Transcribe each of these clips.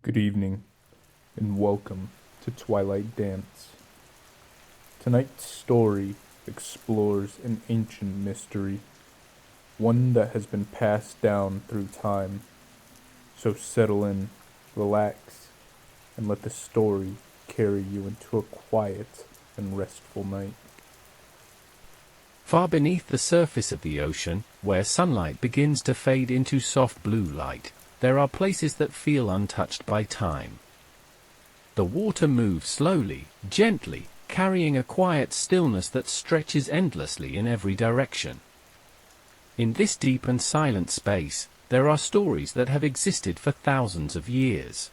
Good evening, and welcome to Twilight Dance. Tonight's story explores an ancient mystery, one that has been passed down through time. So settle in, relax, and let the story carry you into a quiet and restful night. Far beneath the surface of the ocean, where sunlight begins to fade into soft blue light, there are places that feel untouched by time. The water moves slowly, gently, carrying a quiet stillness that stretches endlessly in every direction. In this deep and silent space, there are stories that have existed for thousands of years.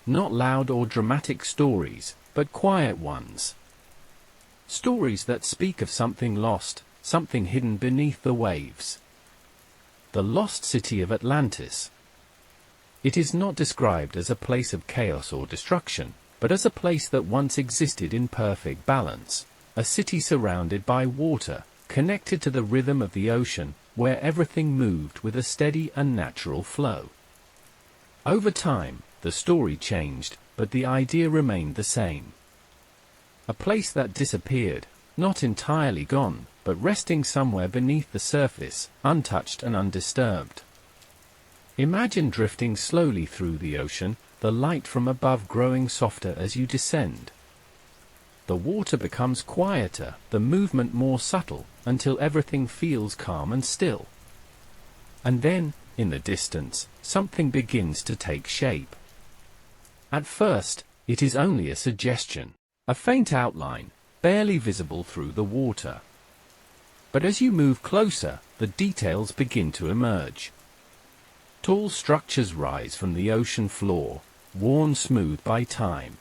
Not loud or dramatic stories, but quiet ones. Stories that speak of something lost, something hidden beneath the waves. The lost city of Atlantis. It is not described as a place of chaos or destruction, but as a place that once existed in perfect balance, a city surrounded by water, connected to the rhythm of the ocean, where everything moved with a steady and natural flow. Over time, the story changed, but the idea remained the same. A place that disappeared, not entirely gone, but resting somewhere beneath the surface, untouched and undisturbed. Imagine drifting slowly through the ocean, the light from above growing softer as you descend. The water becomes quieter, the movement more subtle, until everything feels calm and still. And then, in the distance, something begins to take shape. At first, it is only a suggestion, a faint outline, barely visible through the water. But as you move closer, the details begin to emerge. Tall structures rise from the ocean floor, worn smooth by time.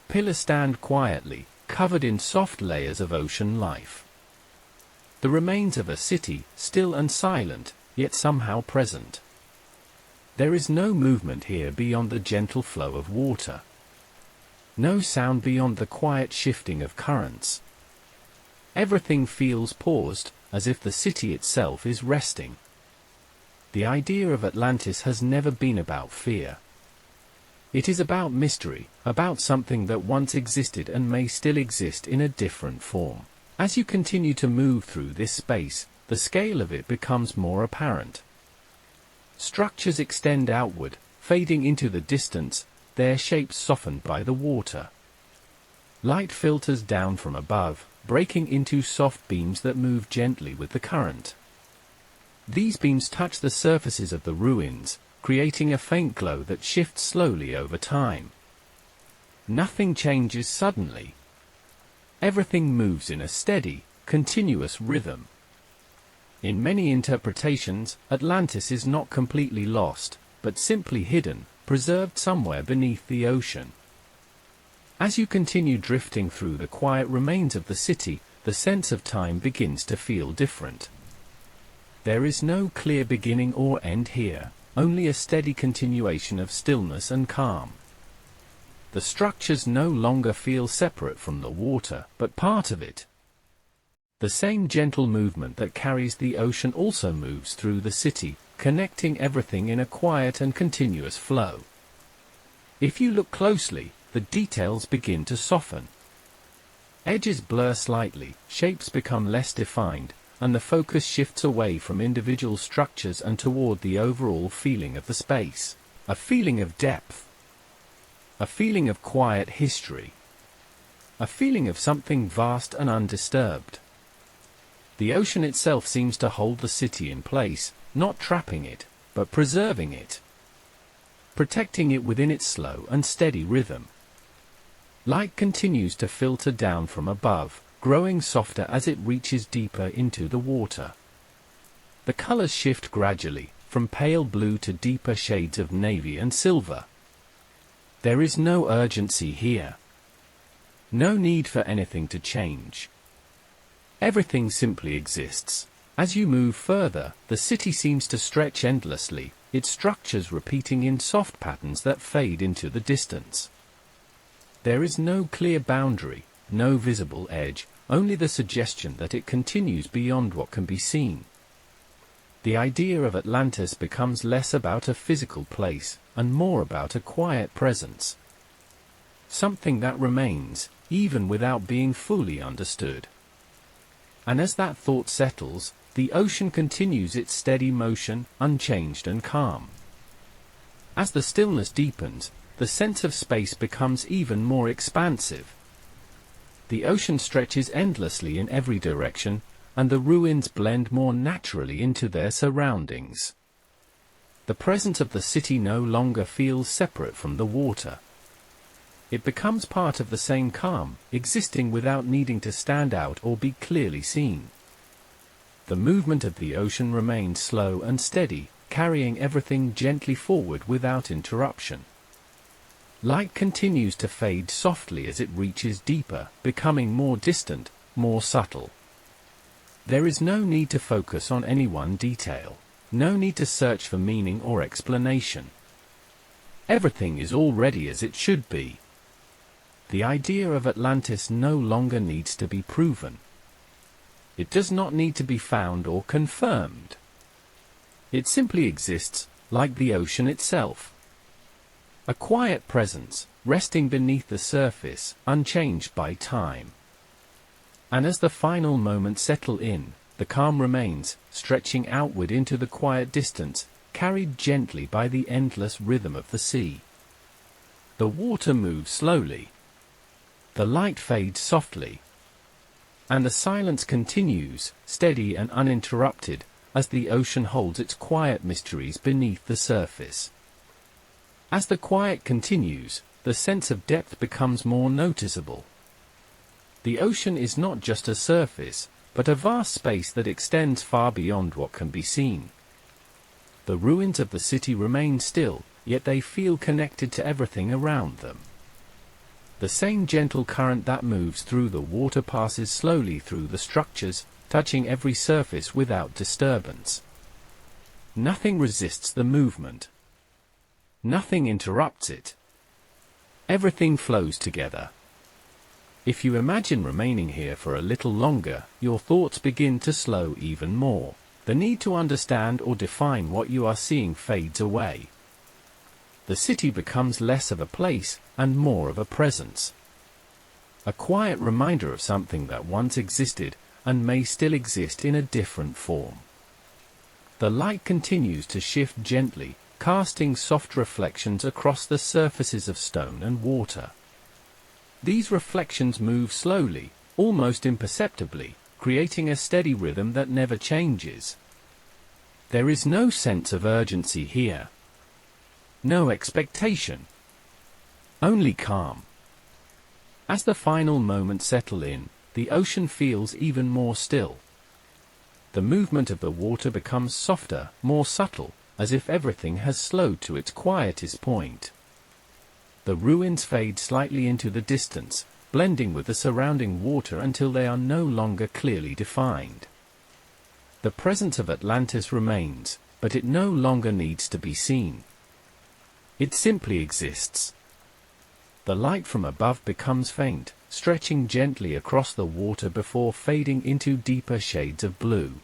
Pillars stand quietly, covered in soft layers of ocean life. The remains of a city, still and silent, yet somehow present. There is no movement here beyond the gentle flow of water. No sound beyond the quiet shifting of currents. Everything feels paused, as if the city itself is resting. The idea of Atlantis has never been about fear. It is about mystery, about something that once existed and may still exist in a different form. As you continue to move through this space, the scale of it becomes more apparent. Structures extend outward, fading into the distance, their shapes softened by the water. Light filters down from above, breaking into soft beams that move gently with the current. These beams touch the surfaces of the ruins, creating a faint glow that shifts slowly over time. Nothing changes suddenly. Everything moves in a steady, continuous rhythm. In many interpretations, Atlantis is not completely lost, but simply hidden, preserved somewhere beneath the ocean. As you continue drifting through the quiet remains of the city, the sense of time begins to feel different. There is no clear beginning or end here, only a steady continuation of stillness and calm. The structures no longer feel separate from the water, but part of it. The same gentle movement that carries the ocean also moves through the city, connecting everything in a quiet and continuous flow. If you look closely, the details begin to soften. Edges blur slightly, shapes become less defined, and the focus shifts away from individual structures and toward the overall feeling of the space. A feeling of depth. A feeling of quiet history. A feeling of something vast and undisturbed. The ocean itself seems to hold the city in place, not trapping it, but preserving it. Protecting it within its slow and steady rhythm. Light continues to filter down from above, growing softer as it reaches deeper into the water. The colors shift gradually, from pale blue to deeper shades of navy and silver. There is no urgency here. No need for anything to change. Everything simply exists. As you move further, the city seems to stretch endlessly, its structures repeating in soft patterns that fade into the distance. There is no clear boundary, no visible edge, only the suggestion that it continues beyond what can be seen. The idea of Atlantis becomes less about a physical place and more about a quiet presence. Something that remains, even without being fully understood. And as that thought settles, the ocean continues its steady motion, unchanged and calm. As the stillness deepens, the sense of space becomes even more expansive. The ocean stretches endlessly in every direction, and the ruins blend more naturally into their surroundings. The presence of the city no longer feels separate from the water. It becomes part of the same calm, existing without needing to stand out or be clearly seen. The movement of the ocean remains slow and steady, carrying everything gently forward without interruption. Light continues to fade softly as it reaches deeper, becoming more distant, more subtle. There is no need to focus on any one detail, no need to search for meaning or explanation. Everything is already as it should be. The idea of Atlantis no longer needs to be proven. It does not need to be found or confirmed. It simply exists, like the ocean itself. A quiet presence, resting beneath the surface, unchanged by time. And as the final moments settle in, the calm remains, stretching outward into the quiet distance, carried gently by the endless rhythm of the sea. The water moves slowly. The light fades softly. And the silence continues, steady and uninterrupted, as the ocean holds its quiet mysteries beneath the surface. As the quiet continues, the sense of depth becomes more noticeable. The ocean is not just a surface, but a vast space that extends far beyond what can be seen. The ruins of the city remain still, yet they feel connected to everything around them. The same gentle current that moves through the water passes slowly through the structures, touching every surface without disturbance. Nothing resists the movement. Nothing interrupts it. Everything flows together. If you imagine remaining here for a little longer, your thoughts begin to slow even more. The need to understand or define what you are seeing fades away. The city becomes less of a place and more of a presence. A quiet reminder of something that once existed and may still exist in a different form. The light continues to shift gently, casting soft reflections across the surfaces of stone and water. These reflections move slowly, almost imperceptibly, creating a steady rhythm that never changes. There is no sense of urgency here. No expectation. Only calm. As the final moments settle in, the ocean feels even more still. The movement of the water becomes softer, more subtle, as if everything has slowed to its quietest point. The ruins fade slightly into the distance, blending with the surrounding water until they are no longer clearly defined. The presence of Atlantis remains, but it no longer needs to be seen. It simply exists. The light from above becomes faint, stretching gently across the water before fading into deeper shades of blue.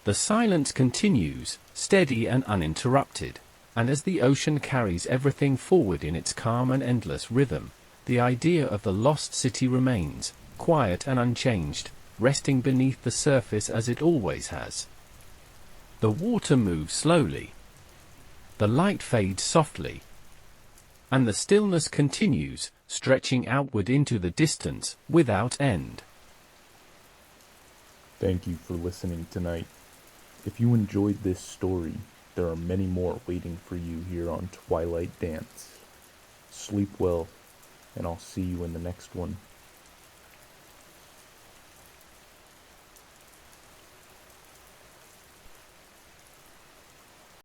The silence continues, steady and uninterrupted, and as the ocean carries everything forward in its calm and endless rhythm, the idea of the lost city remains, quiet and unchanged, resting beneath the surface as it always has. The water moves slowly. The light fades softly. And the stillness continues, stretching outward into the distance, without end. Thank you for listening tonight. If you enjoyed this story, there are many more waiting for you here on Twilight Dance. Sleep well, and I'll see you in the next one.